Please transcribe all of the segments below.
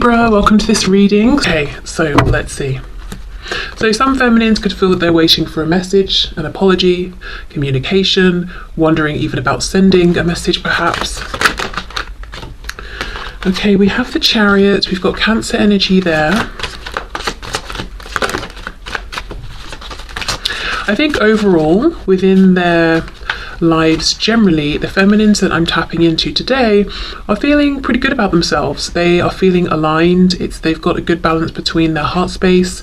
Libra, welcome to this reading. Okay, so let's see. So some feminines could feel that they're waiting for a message, an apology, communication, wondering even about sending a message perhaps. Okay, we have the Chariot, we've got Cancer energy there. I think overall, within their lives generally, the feminines that I'm tapping into today are feeling pretty good about themselves. They are feeling aligned. They've got a good balance between their heart space,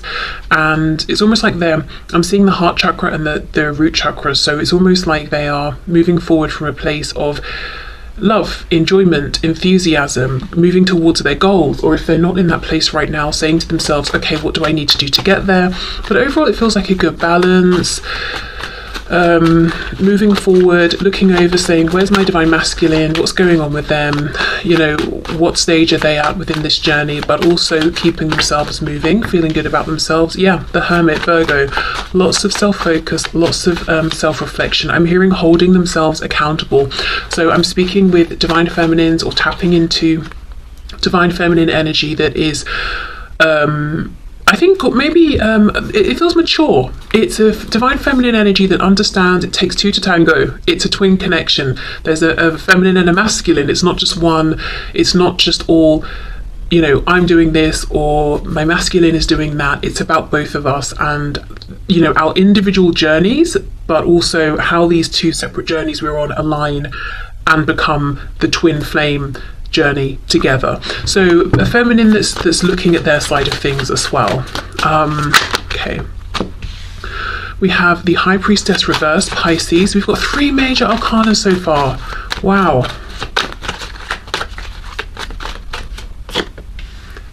and it's almost like I'm seeing the heart chakra and the root chakra, so it's almost like they are moving forward from a place of love, enjoyment, enthusiasm, moving towards their goals, or if they're not in that place right now, saying to themselves, okay, what do I need to do to get there? But overall it feels like a good balance. Moving forward, looking over, saying, where's my divine masculine, what's going on with them, you know, what stage are they at within this journey, but also keeping themselves moving, feeling good about themselves. Yeah, the Hermit, Virgo, lots of self-focus, lots of self-reflection. I'm hearing holding themselves accountable. So I'm speaking with divine feminines or tapping into divine feminine energy that is I think maybe it feels mature. It's a divine feminine energy that understands it takes two to tango. It's a twin connection. There's a feminine and a masculine. It's not just one. It's not just all, you know, I'm doing this or my masculine is doing that. It's about both of us and, you know, our individual journeys, but also how these two separate journeys we're on align and become the twin flame journey together. So a feminine that's looking at their side of things as well. Okay, we have the High Priestess reversed, Pisces. We've got 3 major arcana so far. Wow.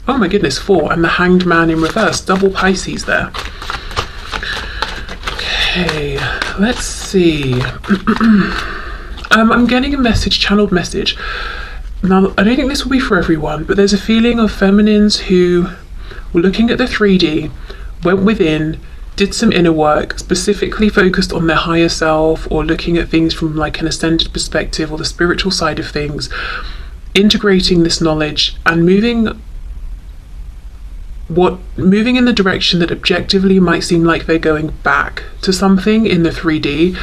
Oh my goodness, 4, and the Hanged Man in reverse, double Pisces there. Okay, let's see. I'm getting a message, channeled message. Now, I don't think this will be for everyone, but there's a feeling of feminines who were looking at the 3D, went within, did some inner work, specifically focused on their higher self or looking at things from like an ascended perspective or the spiritual side of things, integrating this knowledge and moving in the direction that objectively might seem like they're going back to something in the 3D.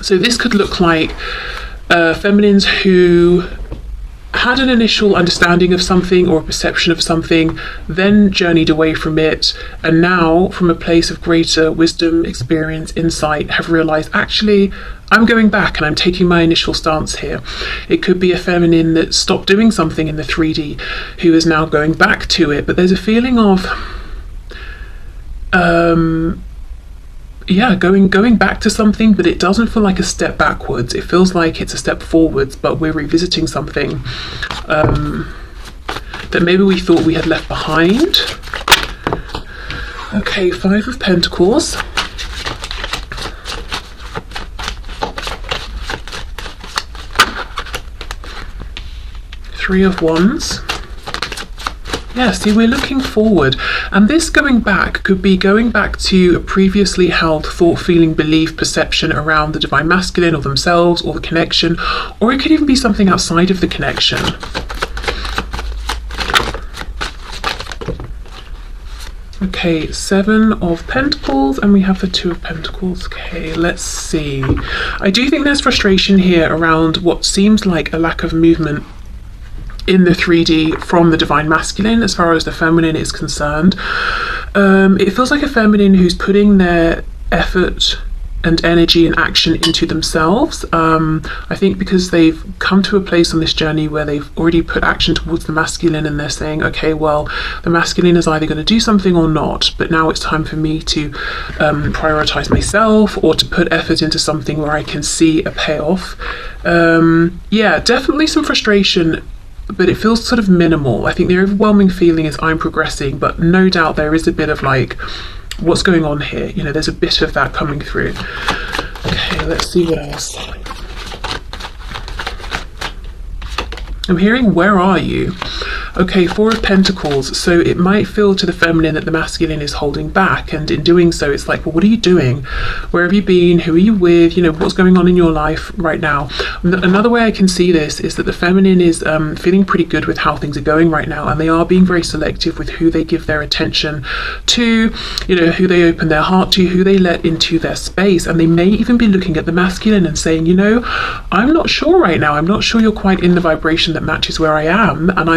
So this could look like feminines who had an initial understanding of something or a perception of something, then journeyed away from it, and now from a place of greater wisdom, experience, insight, have realized, actually, I'm going back and I'm taking my initial stance here. It could be a feminine that stopped doing something in the 3D who is now going back to it, but there's a feeling of going back to something, but it doesn't feel like a step backwards. It feels like it's a step forwards, but we're revisiting something that maybe we thought we had left behind. Okay, 5 of Pentacles. Three of Wands. Yeah, see, we're looking forward, and this going back could be going back to a previously held thought, feeling, belief, perception around the divine masculine or themselves or the connection, or it could even be something outside of the connection. Okay, 7 of Pentacles, and we have the 2 of Pentacles. Okay, let's see. I do think there's frustration here around what seems like a lack of movement in the 3D from the divine masculine as far as the feminine is concerned. It feels like a feminine who's putting their effort and energy and action into themselves. I think because they've come to a place on this journey where they've already put action towards the masculine and they're saying, okay, well, the masculine is either going to do something or not, but now it's time for me to prioritize myself or to put effort into something where I can see a payoff. Yeah, definitely some frustration, but it feels sort of minimal. I think the overwhelming feeling is I'm progressing, but no doubt there is a bit of like, what's going on here? You know, there's a bit of that coming through. Okay, let's see what else. I'm hearing, where are you? Okay, Four of Pentacles. So it might feel to the feminine that the masculine is holding back, and in doing so it's like, well, what are you doing? Where have you been? Who are you with? You know, what's going on in your life right now? Another way I can see this is that the feminine is feeling pretty good with how things are going right now, and they are being very selective with who they give their attention to, you know, who they open their heart to, who they let into their space. And they may even be looking at the masculine and saying, you know, I'm not sure right now, I'm not sure you're quite in the vibration that matches where I am, and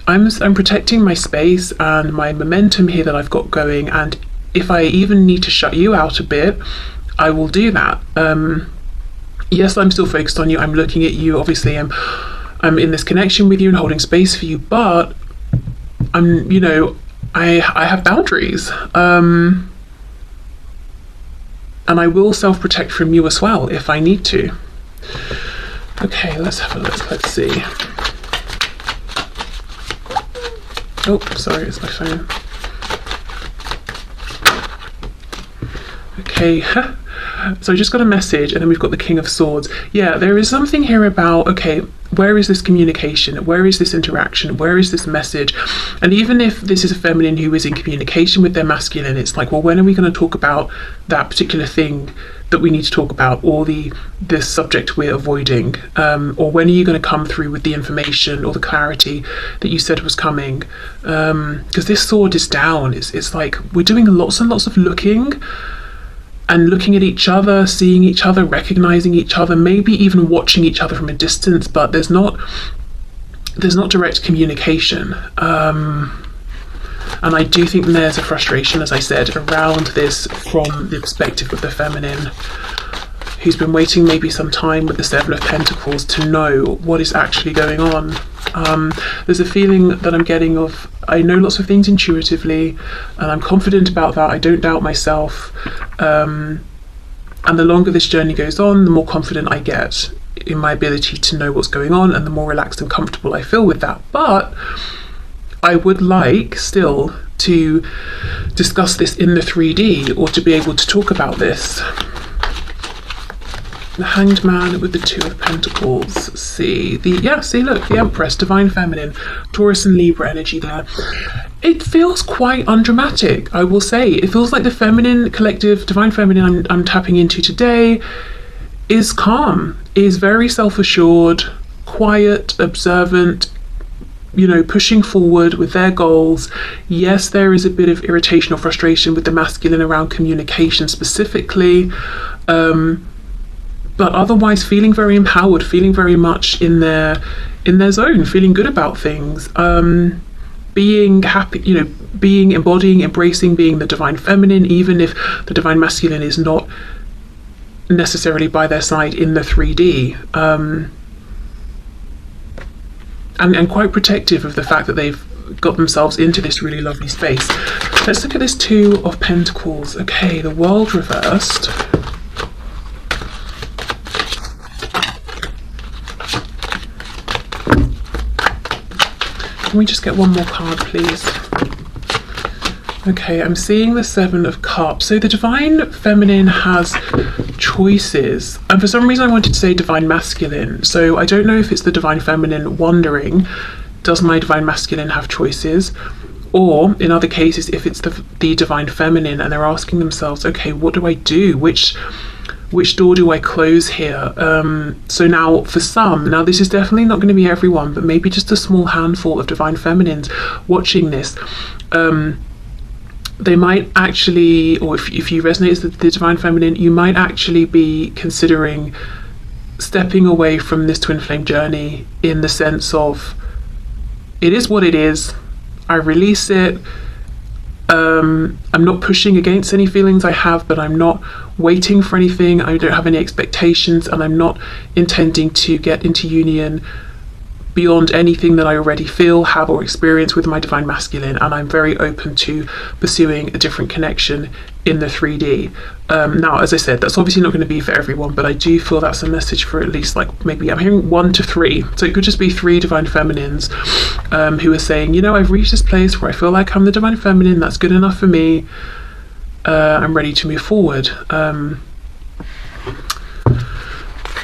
I'm protecting my space and my momentum here that I've got going, and if I even need to shut you out a bit, I will do that. Yes, I'm still focused on you, I'm looking at you, obviously I'm in this connection with you and holding space for you, but I'm, you know, I have boundaries, and I will self-protect from you as well if I need to. Okay, let's have a look, let's see. Oh, sorry, it's my phone. Okay, so I just got a message, and then we've got the King of Swords. Yeah, there is something here about, okay, where is this communication? Where is this interaction? Where is this message? And even if this is a feminine who is in communication with their masculine, it's like, well, when are we going to talk about that particular thing that we need to talk about, or this subject we're avoiding? Or when are you going to come through with the information or the clarity that you said was coming? Because this sword is down. It's like we're doing lots and lots of looking, and looking at each other, seeing each other, recognizing each other, maybe even watching each other from a distance, but there's not direct communication. And I do think there's a frustration, as I said, around this from the perspective of the feminine, who's been waiting maybe some time with the Seven of Pentacles to know what is actually going on. There's a feeling that I'm getting of, I know lots of things intuitively, and I'm confident about that, I don't doubt myself, and the longer this journey goes on, the more confident I get in my ability to know what's going on, and the more relaxed and comfortable I feel with that. But I would like still to discuss this in the 3D, or to be able to talk about this. The Hanged Man with the Two of Pentacles. See, look, the Empress, Divine Feminine, Taurus and Libra energy there. It feels quite undramatic, I will say. It feels like the feminine collective, Divine Feminine I'm tapping into today is calm, is very self-assured, quiet, observant, you know, pushing forward with their goals. Yes, there is a bit of irritation or frustration with the masculine around communication specifically, but otherwise feeling very empowered, feeling very much in their zone, feeling good about things, being happy, you know, embodying, embracing being the Divine Feminine, even if the Divine Masculine is not necessarily by their side in the 3D, and quite protective of the fact that they've got themselves into this really lovely space. Let's look at this Two of Pentacles. Okay, the World reversed. Can we just get one more card, please? Okay, I'm seeing the Seven of Cups. So the Divine Feminine has choices. And for some reason I wanted to say Divine Masculine. So I don't know if it's the Divine Feminine wondering, does my Divine Masculine have choices? Or in other cases, if it's the Divine Feminine and they're asking themselves, okay, what do I do? Which door do I close here? So now for some, now this is definitely not going to be everyone, but maybe just a small handful of Divine Feminines watching this, they might actually, or if you resonate with the Divine Feminine, you might actually be considering stepping away from this twin flame journey, in the sense of, it is what it is, I release it. I'm not pushing against any feelings I have, but I'm not waiting for anything. I don't have any expectations, and I'm not intending to get into union beyond anything that I already feel, have, or experience with my Divine Masculine, and I'm very open to pursuing a different connection in the 3D. Now, as I said, that's obviously not going to be for everyone, but I do feel that's a message for at least, like, maybe I'm hearing 1 to 3. So it could just be 3 Divine Feminines who are saying, you know, I've reached this place where I feel like I'm the Divine Feminine, that's good enough for me, I'm ready to move forward.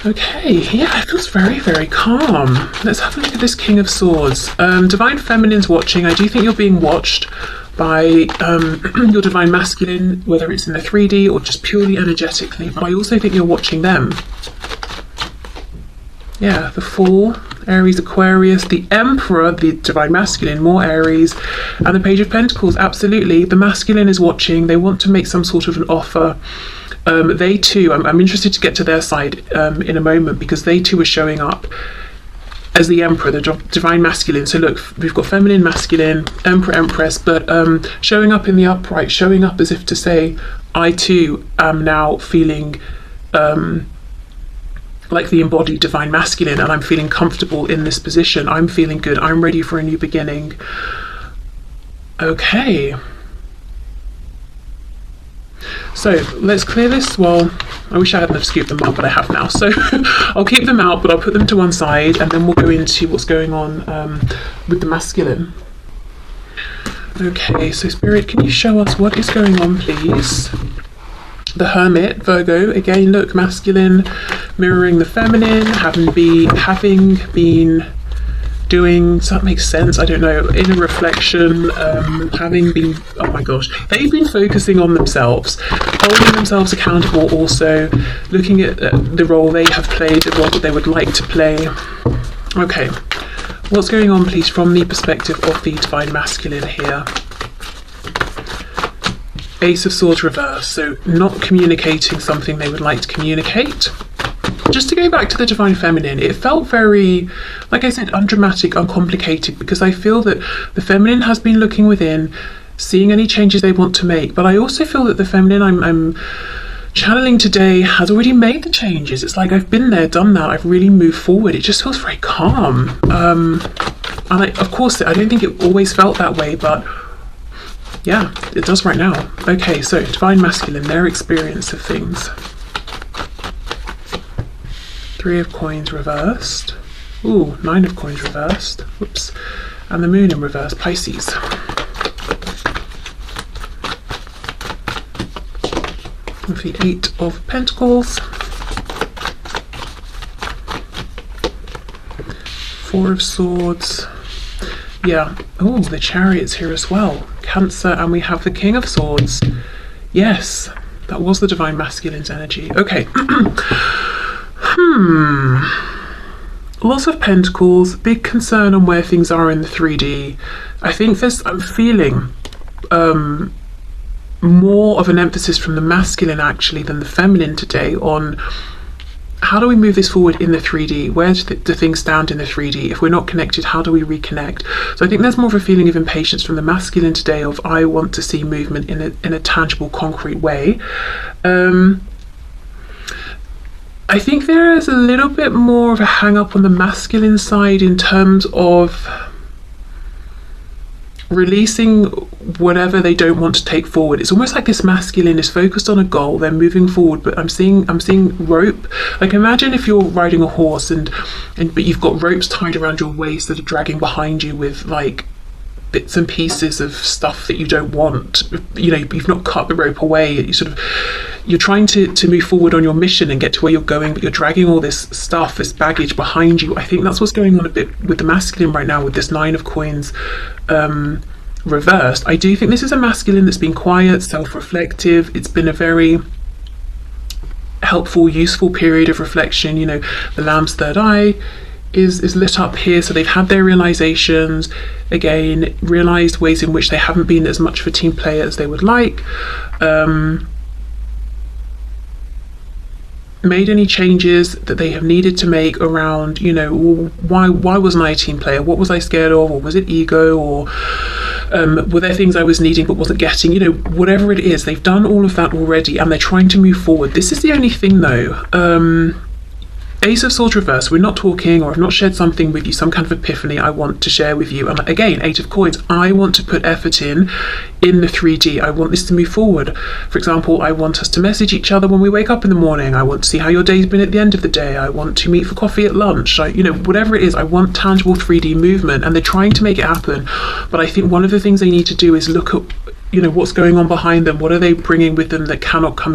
Okay, yeah, it feels very, very calm. Let's have a look at this King of Swords. Divine Feminine's watching. I do think you're being watched by your Divine Masculine, whether it's in the 3D or just purely energetically, but I also think you're watching them. Yeah, the Fool, Aries, Aquarius, the Emperor, the Divine Masculine, more Aries, and the Page of Pentacles, absolutely. The Masculine is watching. They want to make some sort of an offer. They too, I'm interested to get to their side in a moment, because they too are showing up as the Emperor, the Divine Masculine. So look, we've got Feminine, Masculine, Emperor, Empress, but showing up in the upright, showing up as if to say, I too am now feeling like the embodied Divine Masculine, and I'm feeling comfortable in this position. I'm feeling good. I'm ready for a new beginning. Okay. So let's clear this. Well, I wish I hadn't have scooped them up, but I have now. So I'll keep them out, but I'll put them to one side, and then we'll go into what's going on with the masculine. Okay, so Spirit, can you show us what is going on, please? The Hermit, Virgo, again, look, masculine, mirroring the feminine, having been doing, does that make sense? I don't know, inner reflection, having been, oh my gosh, they've been focusing on themselves, holding themselves accountable, also looking at the role they have played, the role that they would like to play. Okay, what's going on, please, from the perspective of the Divine Masculine here? Ace of Swords reverse, so not communicating something they would like to communicate. Just to go back to the Divine Feminine, it felt very, like I said, undramatic, uncomplicated, because I feel that the Feminine has been looking within, seeing any changes they want to make, but I also feel that the Feminine I'm channeling today has already made the changes. It's like I've been there, done that, I've really moved forward. It just feels very calm. And of course, I don't think it always felt that way, but yeah, it does right now. Okay, so Divine Masculine, their experience of things. Three of Coins reversed. Ooh, Nine of Coins reversed. Whoops. And the Moon in reverse, Pisces. With the Eight of Pentacles. Four of Swords. Yeah. Oh, the Chariot's here as well. Cancer, and we have the King of Swords. Yes, that was the Divine Masculine's energy. Okay. Lots of Pentacles, big concern on where things are in the 3D. I think I'm feeling more of an emphasis from the masculine actually than the feminine today on how do we move this forward in the 3D? Where do things stand in the 3D? If we're not connected, how do we reconnect? So I think there's more of a feeling of impatience from the masculine today of I want to see movement in a tangible, concrete way. I think there is a little bit more of a hang up on the masculine side in terms of releasing whatever they don't want to take forward. It's almost like this masculine is focused on a goal, they're moving forward, but I'm seeing rope. Like imagine if you're riding a horse but you've got ropes tied around your waist that are dragging behind you with like bits and pieces of stuff that you don't want. You know, you've not cut the rope away. You're trying to move forward on your mission and get to where you're going, but you're dragging all this stuff, this baggage behind you. I think that's what's going on a bit with the masculine right now with this Nine of Coins reversed. I do think this is a masculine that's been quiet, self-reflective. It's been a very helpful, useful period of reflection. You know, the Lamb's third eye is lit up here, so they've had their realizations, again, realized ways in which they haven't been as much of a team player as they would like, made any changes that they have needed to make around, you know, why wasn't I a team player? What was I scared of? Or was it ego? Or were there things I was needing but wasn't getting? You know, whatever it is, they've done all of that already and they're trying to move forward. This is the only thing though. Ace of Swords reverse, we're not talking, or I've not shared something with you, some kind of epiphany I want to share with you. And again, Eight of Coins, I want to put effort in the 3D. I want this to move forward. For example, I want us to message each other when we wake up in the morning. I want to see how your day's been at the end of the day. I want to meet for coffee at lunch. You know, whatever it is, I want tangible 3D movement, and they're trying to make it happen. But I think one of the things they need to do is look at, you know, what's going on behind them. What are they bringing with them that cannot come